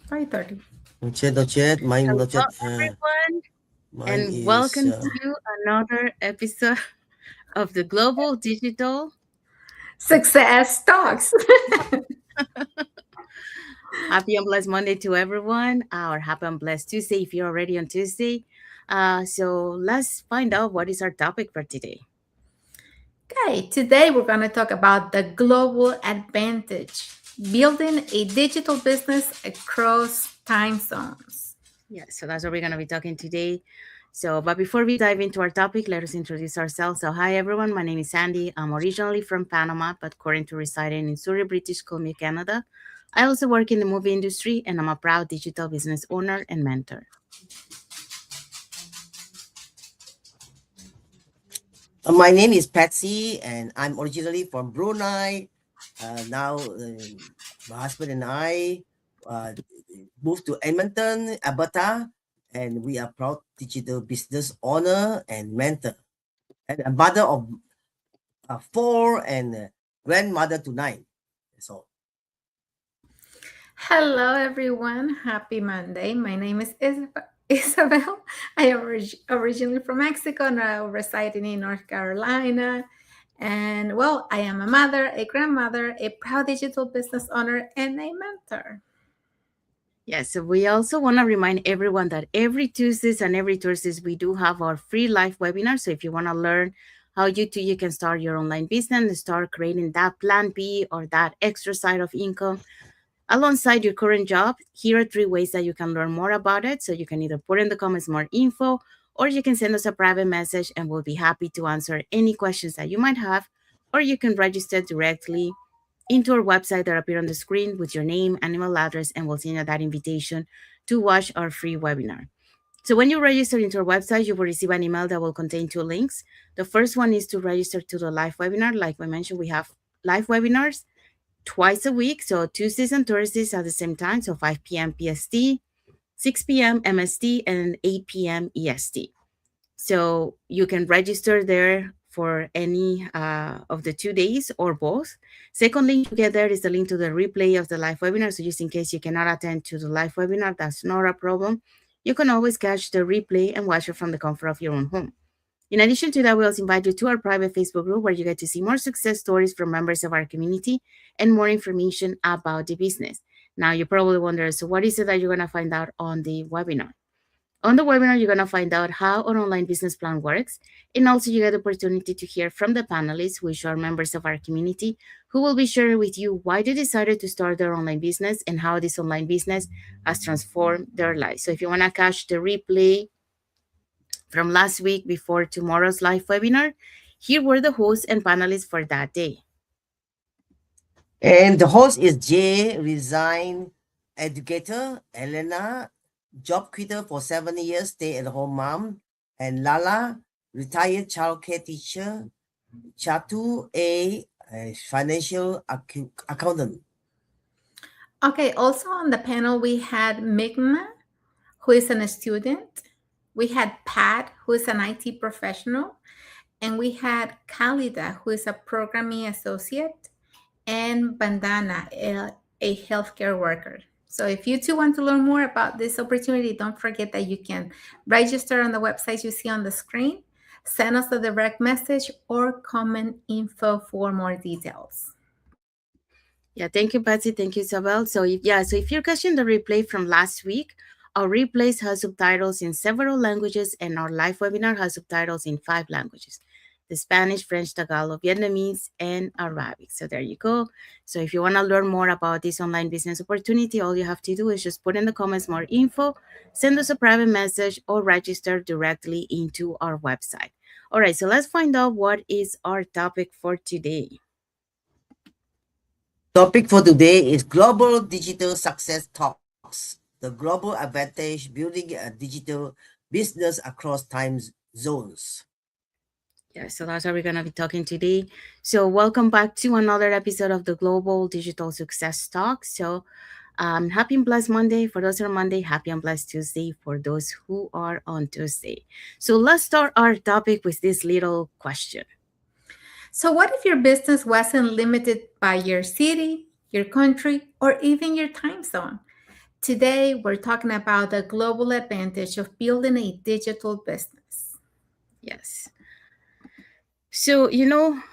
5:30. Not yet. Mine Hello, not yet. everyone, Mine and is. welcome to another episode of the Global Digital Success talks. Happy and Blessed Monday to everyone, or Happy and Blessed Tuesday if you're already on Tuesday. So let's find out what is our topic for today. Okay, today we're going to talk about the global advantage, building a digital business across time zones. Yeah, so that's what we're going to be talking today. But before we dive into our topic, let us introduce ourselves. So, hi everyone, my name is Sandy. I'm originally from Panama, but currently residing in Surrey, British Columbia, Canada. I also work in the movie industry, and I'm a proud digital business owner and mentor. My name is Patsy, and I'm originally from Brunei. Now, my husband and I uh, moved to Edmonton, Alberta, and we are proud digital business owner and mentor, and a mother of four and grandmother to nine. So, Hello, everyone. Happy Monday. My name is Isabel. I am originally from Mexico, now residing in North Carolina. And well, I am a mother, a grandmother, a proud digital business owner, and a mentor. Yeah, so we also want to remind everyone that every Tuesdays and every Thursdays we do have our free live webinar. So if you want to learn how you can start your online business and start creating that plan B or that extra side of income alongside your current job, here are three ways that you can learn more about it. So you can either put in the comments more info, or you can send us a private message and we'll be happy to answer any questions that you might have, or you can register directly into our website that appear on the screen with your name and email address, and we'll send you that invitation to watch our free webinar. So when you register into our website, you will receive an email that will contain two links. The first one is to register to the live webinar. Like we mentioned, we have live webinars twice a week, so Tuesdays and Thursdays at the same time, so 5 p.m. PST, 6 p.m. MST, and 8 p.m. EST. So you can register there for any of the 2 days or both. Second link you get there is the link to the replay of the live webinar. So just in case you cannot attend to the live webinar, that's not a problem. You can always catch the replay and watch it from the comfort of your own home. In addition to that, we also invite you to our private Facebook group where you get to see more success stories from members of our community and more information about the business. Now, you probably wonder, so what is it that you're going to find out on the webinar? On the webinar, you're going to find out how an online business plan works, and also you get the opportunity to hear from the panelists, which are members of our community, who will be sharing with you why they decided to start their online business and how this online business has transformed their lives. So if you want to catch the replay from last week before tomorrow's live webinar, here were the hosts and panelists for that day. and the host is Jay, resign educator, Elena, job quitter for 7 years, stay-at-home mom, and Lala, retired childcare teacher, Chatu, a financial accountant. Okay, also on the panel, we had Migma, who is a student. We had Pat, who is an IT professional. And we had Khalida, who is a programming associate, and Bandana, a healthcare worker. So if you too want to learn more about this opportunity, don't forget that you can register on the website you see on the screen, send us a direct message, or comment info for more details. Yeah, thank you, Patsy. Thank you, Isabel. So if you're catching the replay from last week, our replays have subtitles in several languages, and our live webinar has subtitles in 5 languages: the Spanish, French, Tagalog, Vietnamese, and Arabic. So there you go. So if you want to learn more about this online business opportunity, all you have to do is just put in the comments more info, send us a private message, or register directly into our website. All right, so let's find out what is our topic for today. Topic for today is Global Digital Success Talks, the global advantage building a digital business across time zones. Yeah, so that's what we're going to be talking today. So, welcome back to another episode of the Global Digital Success Talk. Happy and blessed Monday for those who are Monday. Happy and blessed Tuesday for those who are on Tuesday. So, let's start our topic with this little question. So, what if your business wasn't limited by your city, your country, or even your time zone? Today, we're talking about the global advantage of building a digital business. Yes. So,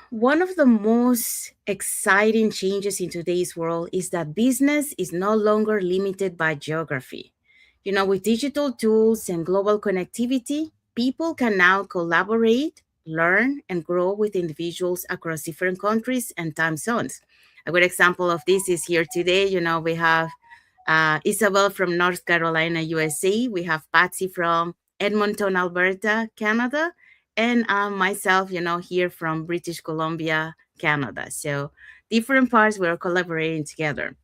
one of the most exciting changes in today's world is that business is no longer limited by geography. With digital tools and global connectivity, people can now collaborate, learn, and grow with individuals across different countries and time zones. A good example of this is here today. We have Isabel from North Carolina, USA. We have Patsy from Edmonton, Alberta, Canada, and myself, here from British Columbia, Canada. So different parts we're collaborating together.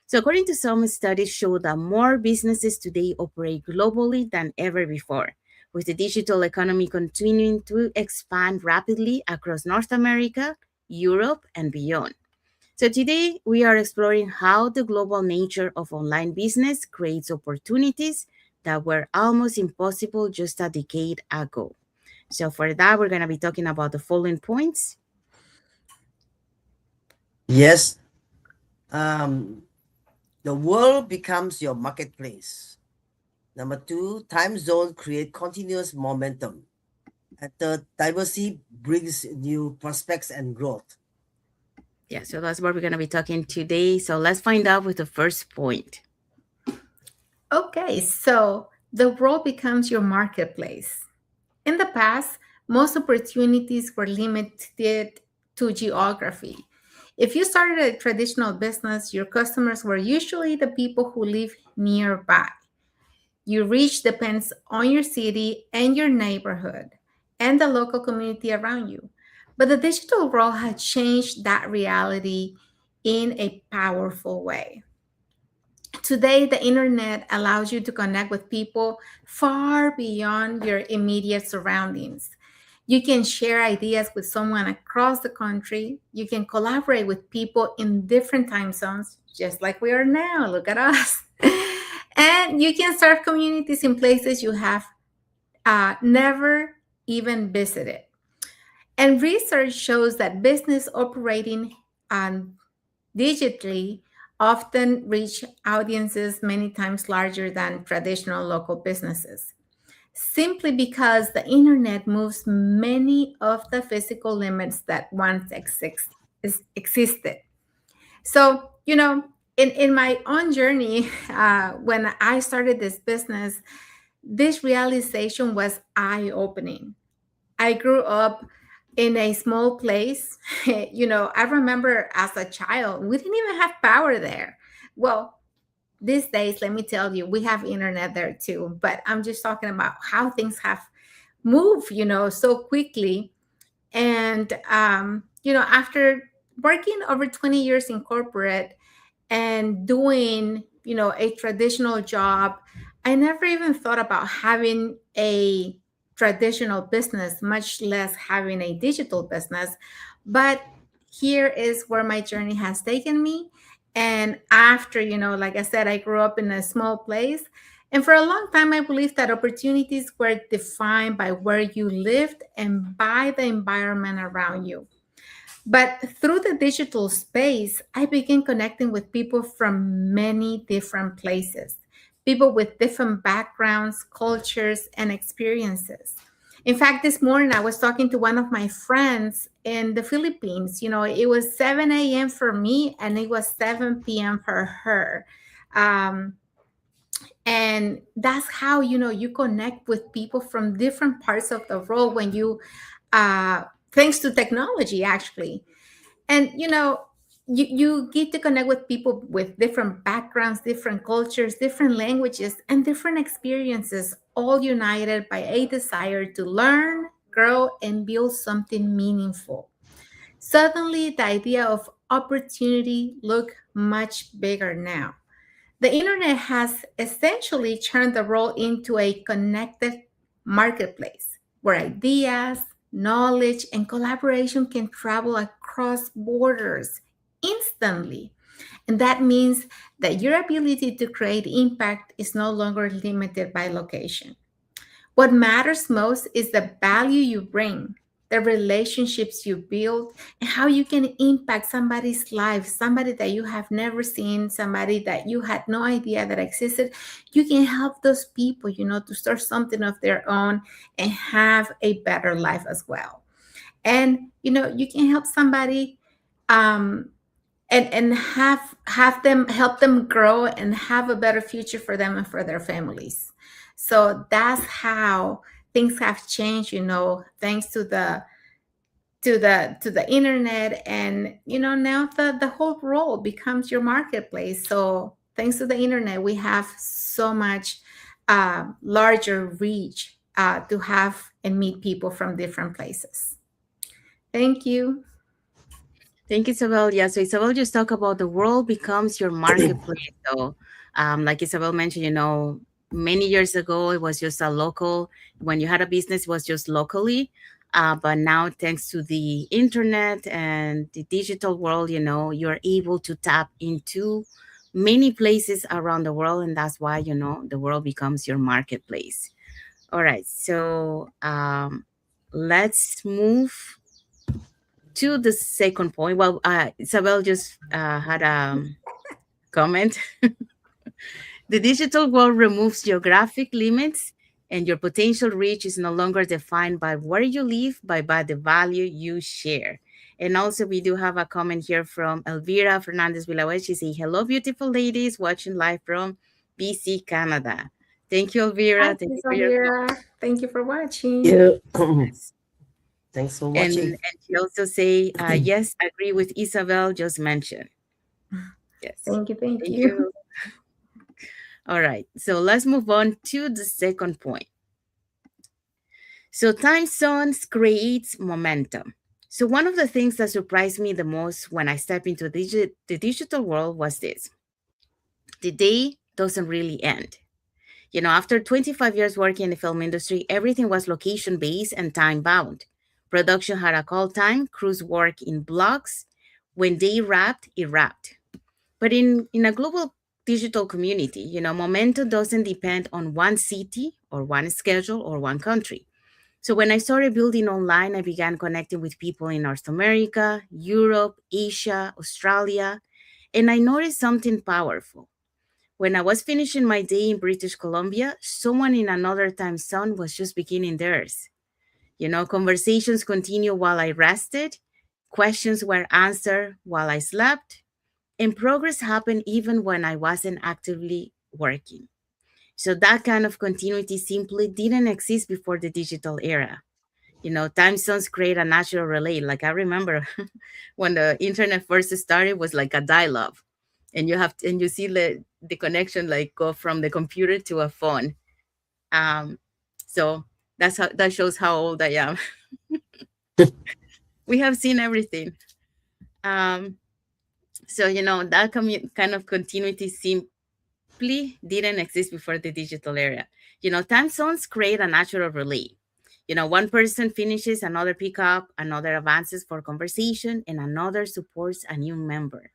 So according to some studies show that more businesses today operate globally than ever before, with the digital economy continuing to expand rapidly across North America, Europe, and beyond. So today we are exploring how the global nature of online business creates opportunities that were almost impossible just a decade ago. So for that, we're going to be talking about the following points. Yes. Um, the world becomes your marketplace. Number two, time zone create continuous momentum. And third, diversity brings new prospects and growth. Yeah, so that's what we're going to be talking today. So let's find out with the first point. Okay, so the world becomes your marketplace. In the past, most opportunities were limited to geography. If you started a traditional business, your customers were usually the people who live nearby. Your reach depends on your city and your neighborhood and the local community around you. But the digital world has changed that reality in a powerful way. Today, the internet allows you to connect with people far beyond your immediate surroundings. You can share ideas with someone across the country. You can collaborate with people in different time zones, just like we are now. Look at us. And you can start communities in places you have never even visited. And research shows that business operating digitally often reach audiences many times larger than traditional local businesses, simply because the internet moves many of the physical limits that once existed. So, in my own journey, when I started this business, this realization was eye opening. I grew up in a small place. I remember as a child, we didn't even have power there. Well, these days, let me tell you, we have internet there too. But I'm just talking about how things have moved, so quickly. And, after working over 20 years in corporate, and doing a traditional job, I never even thought about having a traditional business, much less having a digital business. But here is where my journey has taken me. And after, like I said, I grew up in a small place, and for a long time I believed that opportunities were defined by where you lived and by the environment around you. But through the digital space, I began connecting with people from many different places, people with different backgrounds, cultures, and experiences. In fact, this morning I was talking to one of my friends in the Philippines. It was 7 a.m. for me and it was 7 p.m. for her. Um, and that's how, you connect with people from different parts of the world when you, thanks to technology, actually. And you get to connect with people with different backgrounds, different cultures, different languages, and different experiences, all united by a desire to learn, grow, and build something meaningful. Suddenly the idea of opportunity look much bigger now. The internet has essentially turned the world into a connected marketplace where ideas, knowledge, and collaboration can travel across borders instantly. And that means that your ability to create impact is no longer limited by location. What matters most is the value you bring, the relationships you build, and how you can impact somebody's life, somebody that you have never seen, somebody that you had no idea that existed. You can help those people, to start something of their own and have a better life as well. And you can help somebody, um, and have them, help them grow and have a better future for them and for their families. So that's how things have changed, thanks to the internet. And now the whole world becomes your marketplace. So thanks to the internet, we have so much larger reach, to have and meet people from different places. Thank you. Thank you, Isabel. Yeah, so Isabel just talked about the world becomes your marketplace. So, like Isabel mentioned, many years ago, it was just a local, when you had a business, it was just locally. But now, thanks to the internet and the digital world, you're able to tap into many places around the world. And that's why, the world becomes your marketplace. All right. So, let's move to the second point. Well, Isabel just had a comment. The digital world removes geographic limits, and your potential reach is no longer defined by where you live, but by the value you share. And also, we do have a comment here from Elvira Fernandez Villanueva. She says, "Hello, beautiful ladies, watching live from BC, Canada." Thank you, Hi, Elvira. Thank you Miss for your Elvira. Thank you for watching. Yeah. comments. Thanks for And watching. she also say, yes, agree with Isabel just mentioned. Yes. Thank you. Thank Thank you. you. All right. So let's move on to the second point. So time zones creates momentum. So one of the things that surprised me the most when I stepped into the digital world was this. The day doesn't really end. After 25 years working in the film industry, everything was location based and time bound. Production had a call time, crews work in blocks. When they wrapped, it wrapped. But in a global digital community, momentum doesn't depend on one city or one schedule or one country. So when I started building online, I began connecting with people in North America, Europe, Asia, Australia, and I noticed something powerful. When I was finishing my day in British Columbia, someone in another time zone was just beginning theirs. Conversations continued while I rested, questions were answered while I slept, and progress happened even when I wasn't actively working. So that kind of continuity simply didn't exist before the digital era. Time zones create a natural relay. Like I remember when the internet first started, it was like a dial-up, and you see the connection like go from the computer to a phone. Um, so that shows how old I am. We have seen everything. Um, so that kind of continuity simply didn't exist before the digital era. Time zones create a natural relay. One person finishes, another pick up, another advances for conversation, and another supports a new member.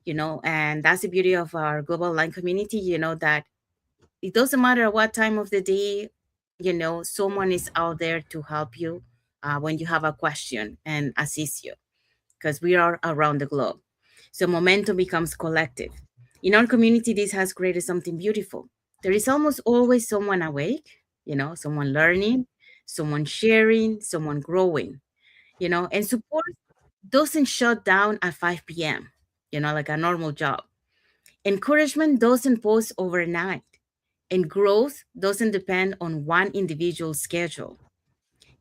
And that's the beauty of our global online community, that it doesn't matter what time of the day, someone is out there to help you when you have a question and assist you because we are around the globe. So momentum becomes collective. In our community, this has created something beautiful. There is almost always someone awake, someone learning, someone sharing, someone growing, and support doesn't shut down at 5 p.m., like a normal job. Encouragement doesn't pause overnight, and growth doesn't depend on one individual's schedule.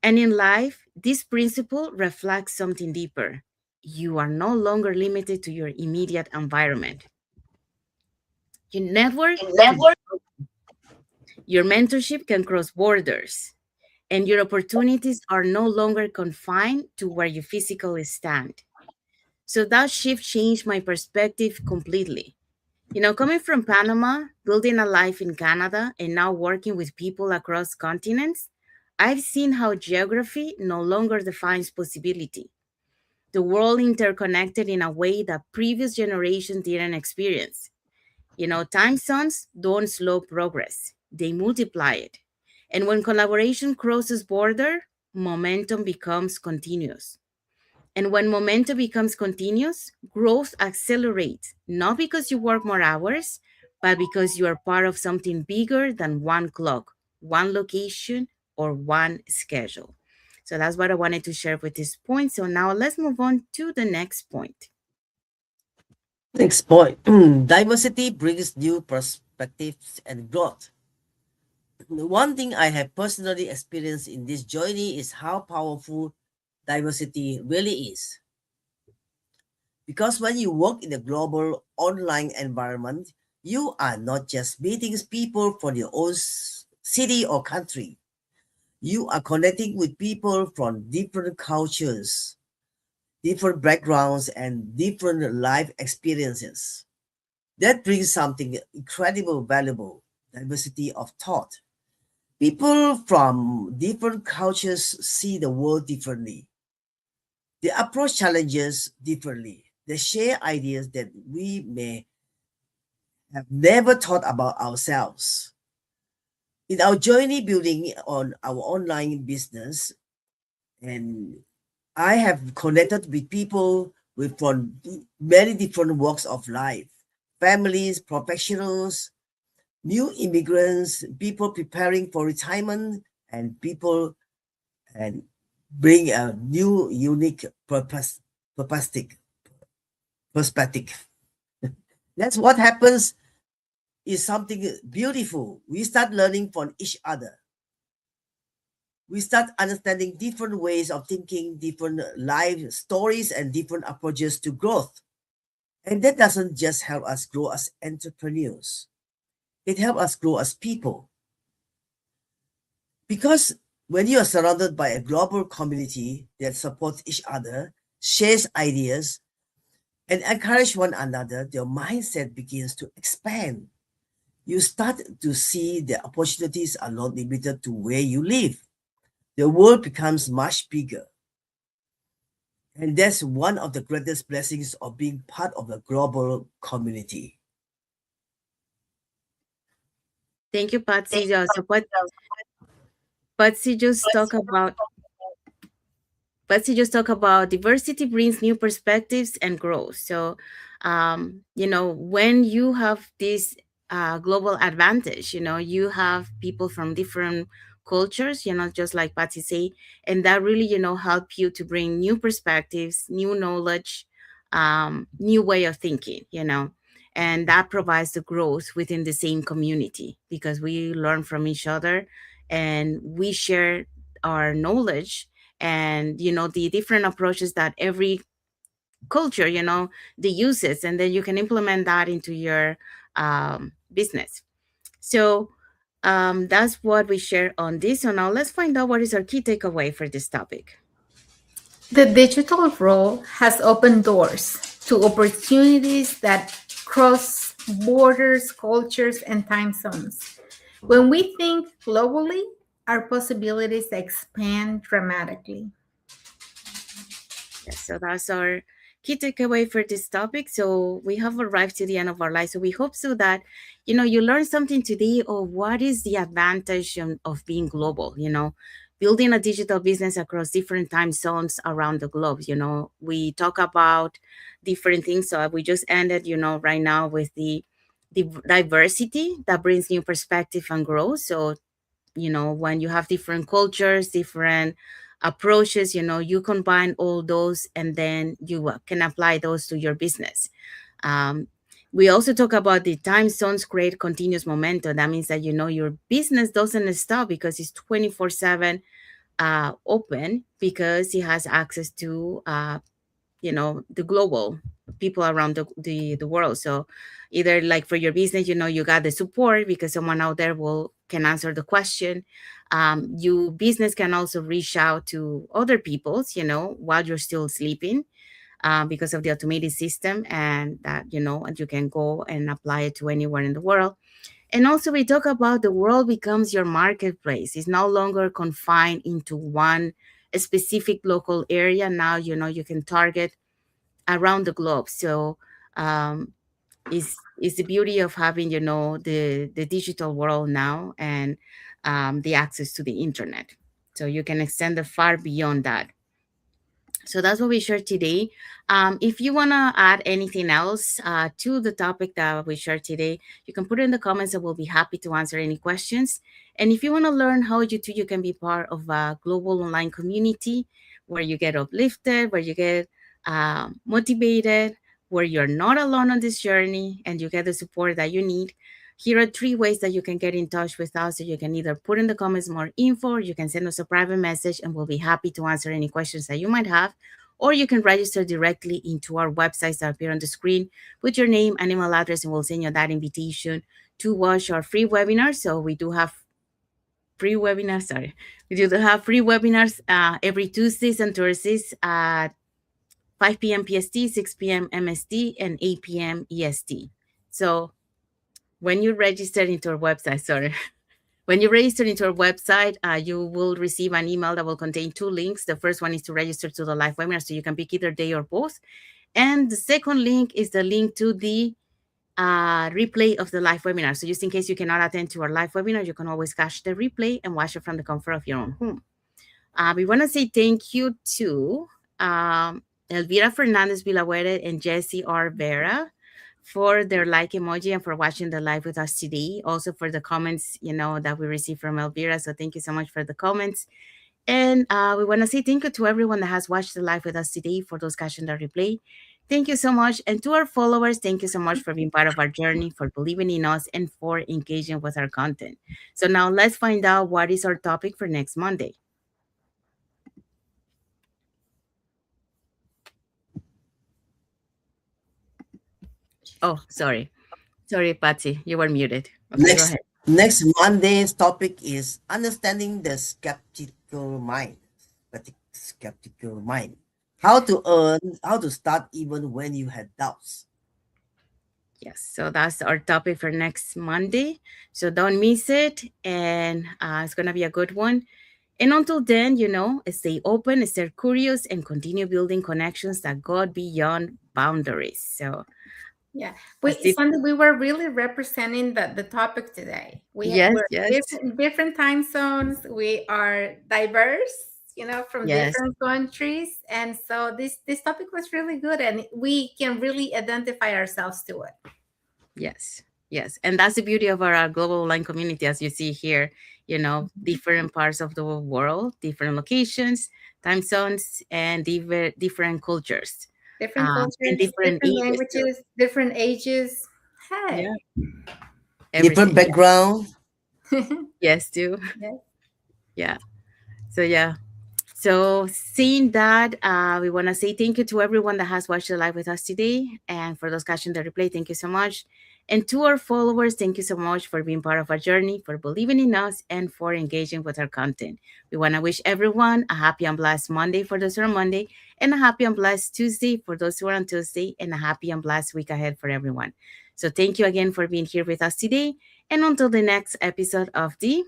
And in life, this principle reflects something deeper. You are no longer limited to your immediate environment. Your network can, your mentorship can cross borders, and your opportunities are no longer confined to where you physically stand. So that shift changed my perspective completely. Coming from Panama, building a life in Canada, and now working with people across continents, I've seen how geography no longer defines possibility. The world interconnected in a way that previous generations didn't experience. Time zones don't slow progress, they multiply it. And when collaboration crosses border, momentum becomes continuous. And when momentum becomes continuous, growth accelerates, not because you work more hours, but because you are part of something bigger than one clock, one location, or one schedule. So that's what I wanted to share with this point. So now let's move on to the next point. Next point. Diversity brings new perspectives and growth. The one thing I have personally experienced in this journey is how powerful diversity really is. Because when you work in a global online environment, you are not just meeting people from your own city or country. You are connecting with people from different cultures, different backgrounds, and different life experiences. That brings something incredible valuable diversity of thought. People from different cultures see the world differently. They approach challenges differently. They share ideas that we may have never thought about ourselves. In our journey building on our online business, and I have connected with people with from many different walks of life, families, professionals, new immigrants, people preparing for retirement, and people and bring a new unique perspective. Perspective. That's what happens is something beautiful. We start learning from each other. We start understanding different ways of thinking, different life stories, and different approaches to growth. And that doesn't just help us grow as entrepreneurs. It helps us grow as people. Because when you are surrounded by a global community that supports each other, shares ideas, and encourage one another, your mindset begins to expand. You start to see the opportunities are not limited to where you live. The world becomes much bigger. And that's one of the greatest blessings of being part of a global community. Thank you, Patsy. So what Patsy just talked about diversity brings new perspectives and growth. So, when you have this global advantage, you have people from different cultures, just like Patsy say, and that really, help you to bring new perspectives, new knowledge, new way of thinking, and that provides the growth within the same community because we learn from each other and we share our knowledge and the different approaches that every culture they uses, and then you can implement that into your business. So that's what we share on this. So now let's find out what is our key takeaway for this topic. The digital role has opened doors to opportunities that cross borders, cultures, and time zones. When we think globally, our possibilities expand dramatically. Yes, so that's our key takeaway for this topic. So we have arrived to the end of our life. So we hope so that you learn something today of what is the advantage of being global. Building a digital business across different time zones around the globe. We talk about different things. So we just ended, right now with the diversity that brings new perspective and growth. So when you have different cultures, different approaches, you combine all those and then you can apply those to your business. um, we also talk about the time zones create continuous momentum. That means that your business doesn't stop because it's 24/7 open, because it has access to the global people around the world. So either like for your business, you got the support because someone out there will can answer the question. You business can also reach out to other people's while you're still sleeping, because of the automated system, and that and you can go and apply it to anywhere in the world. And also we talk about the world becomes your marketplace. It's no longer confined into one specific local area. Now you can target around the globe. So is the beauty of having the digital world now, and the access to the internet. So you can extend it far beyond that. So that's what we shared today. If you want to add anything else to the topic that we shared today, you can put it in the comments and we'll be happy to answer any questions. And if you want to learn how you too you can be part of a global online community where you get uplifted, where you get motivated, where you're not alone on this journey and you get the support that you need, here are three ways that you can get in touch with us. So you can either put in the comments more info, or you can send us a private message and we'll be happy to answer any questions that you might have. Or you can register directly into our websites that appear on the screen with your name and email address, and we'll send you that invitation to watch our free webinar. So we do have free webinars, sorry. We do have free webinars every Tuesdays and Thursdays at 5 p.m. PST, 6 p.m. MST, and 8 p.m. EST. So when you register into our website, sorry, when you register into our website, you will receive an email that will contain two links. The first one is to register to the live webinar, so you can pick either day or both. And the second link is the link to the replay of the live webinar. So just in case you cannot attend to our live webinar, you can always catch the replay and watch it from the comfort of your own home. We want to say thank you to Elvira Fernandez Villahuere and Jesse R. Vera for their like emoji and for watching the live with us today. Also for the comments, that we received from Elvira. So thank you so much for the comments. And we want to say thank you to everyone that has watched the live with us today, for those catching the replay. Thank you so much. And to our followers, thank you so much for being part of our journey, for believing in us, and for engaging with our content. So now let's find out what is our topic for next Monday. Oh, sorry. Sorry, Patsy, you were muted. Okay, go ahead. Next Monday's topic is understanding the skeptical mind. Skeptical mind. How to start even when you had doubts. Yes, so that's our topic for next Monday. So don't miss it, and it's gonna be a good one. And until then, stay open, stay curious, and continue building connections that go beyond boundaries. So Yeah, it. Sandy, we were really representing the topic today. Yes, We're yes, different time zones. We are diverse, from yes, different countries, and so this topic was really good, and we can really identify ourselves to it. yes, yes. And that's the beauty of our global online community, as you see here. Different parts of the world, different locations, time zones, and different cultures, Different and cultures, different different ages too. languages, different ages. Yeah, Hey. Different everything. background. Yes, too. Yes. Yeah. So yeah. So seeing that, we want to say thank you to everyone that has watched the live with us today. And for those catching the replay, thank you so much. And to our followers, thank you so much for being part of our journey, for believing in us, and for engaging with our content. We want to wish everyone a happy and blessed Monday for those who are on Monday, and a happy and blessed Tuesday for those who are on Tuesday, and a happy and blessed week ahead for everyone. So thank you again for being here with us today. And until the next episode of the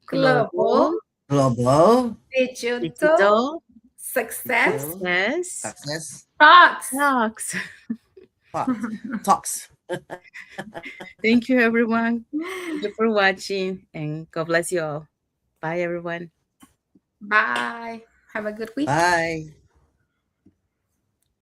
Global Global Global digital Digital success Success success talks. Talks. talks. Thank you, everyone. Thank you for watching, and God bless you all. Bye, everyone. Bye. Have a good week. Bye.